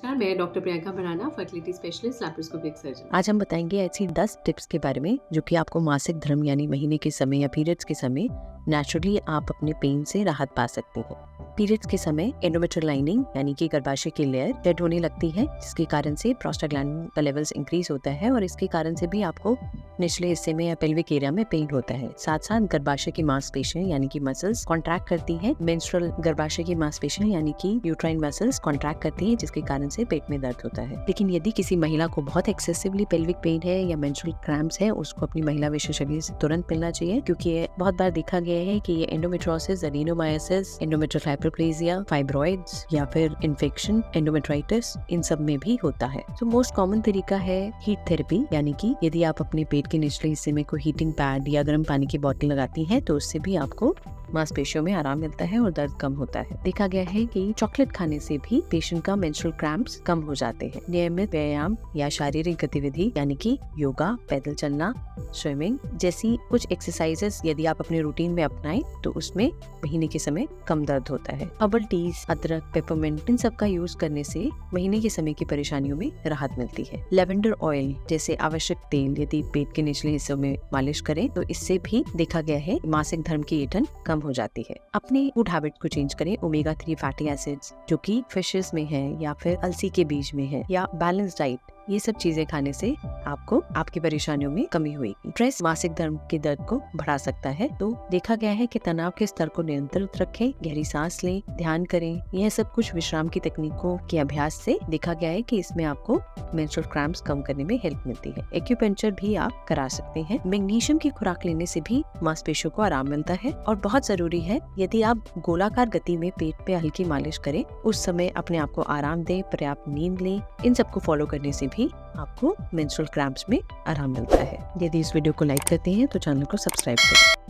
नमस्कार, मैं doctor Priyanka Bharana, fertility specialist, laparoscopic surgeon. आज हम बताएंगे ऐसी 10 टिप्स के बारे में जो कि आपको मासिक धर्म यानी महीने के समय या पीरियड्स के समय नेचुरली आप अपने पेन से राहत पा सकते हैं। पीरियड्स के समय एंडोमेट्रियल लाइनिंग यानी कि गर्भाशय की लेयर डेड होने लगती है, जिसके कारण से प्रोस्टाग्लैंडिन का लेवल्स इंक्रीज होता है और इसके कारण से भी आपको निचले हिस्से में या पेल्विक एरिया में पेन होता है। साथ साथ गर्भाशय की मांसपेशियां यानी कि मसल्स कॉन्ट्रैक्ट करती हैं। मेंस्ट्रुअल गर्भाशय की मांसपेशियां यानी कि यूट्राइन मसल्स कॉन्ट्रैक्ट करती हैं, जिसके कारण से पेट में दर्द होता है। लेकिन यदि किसी महिला को बहुत एक्सेसिवली पेल्विक पेन है या मेंस्ट्रुअल क्रैम्प्स है, उसको अपनी महिला विशेषज्ञ से तुरंत मिलना चाहिए, क्योंकि ये बहुत बार देखा गया है कि ये endometriosis, adenomyosis, endometrial hyperplasia, fibroids या फिर इन्फेक्शन, एंडोमेट्राइटिस, इन सब में भी होता है। तो मोस्ट कॉमन तरीका है हीट थेरेपी, यानी कि यदि आप अपने पेट के निचले हिस्से में कोई हीटिंग पैड या गर्म पानी की बोतल लगाती हैं तो उससे भी आपको मांसपेशियों में आराम मिलता है और दर्द कम होता है। देखा गया है कि चॉकलेट खाने से भी पेशेंट का मेंस्ट्रुअल क्रैम्प्स कम हो जाते हैं। नियमित व्यायाम या शारीरिक गतिविधि यानी कि योगा, पैदल चलना, स्विमिंग जैसी कुछ एक्सरसाइजेस यदि आप अपने रूटीन में अपनाएं तो उसमें महीने के समय कम दर्द होता है। हर्बल टीज, अदरक, पेपरमिंट, इन सब का यूज करने से महीने के समय की परेशानियों में राहत मिलती है। लेवेंडर ऑयल जैसे आवश्यक तेल यदि पेट के निचले हिस्सों में मालिश करें तो इससे भी देखा गया है मासिक धर्म की ऐंठन कम हो जाती है। अपने फूड हैबिट को चेंज करें। ओमेगा 3 फैटी एसिड्स जो कि फिशेस में है या फिर अलसी के बीज में है, या बैलेंस डाइट, ये सब चीजें खाने से आपको आपकी परेशानियों में कमी होगी। स्ट्रेस मासिक धर्म के दर्द को बढ़ा सकता है, तो देखा गया है कि तनाव के स्तर को नियंत्रित रखें, गहरी सांस लें, ध्यान करें। यह सब कुछ विश्राम की तकनीकों के अभ्यास से देखा गया है कि इसमें आपको मेंस्ट्रुअल क्रैम्प्स कम करने में हेल्प मिलती है। एक्यूपेंचर भी आप करा सकते हैं। मैग्नीशियम की खुराक लेने से भी मांसपेशियों को आराम मिलता है। और बहुत जरूरी है, यदि आप गोलाकार गति में पेट पे हल्की मालिश करें, उस समय अपने आप को आराम दें, पर्याप्त नींद लें। इन सबको फॉलो करने से भी आपको मेंस्ट्रुअल क्रैम्प्स में आराम मिलता है। यदि इस वीडियो को लाइक करते हैं तो चैनल को सब्सक्राइब करें।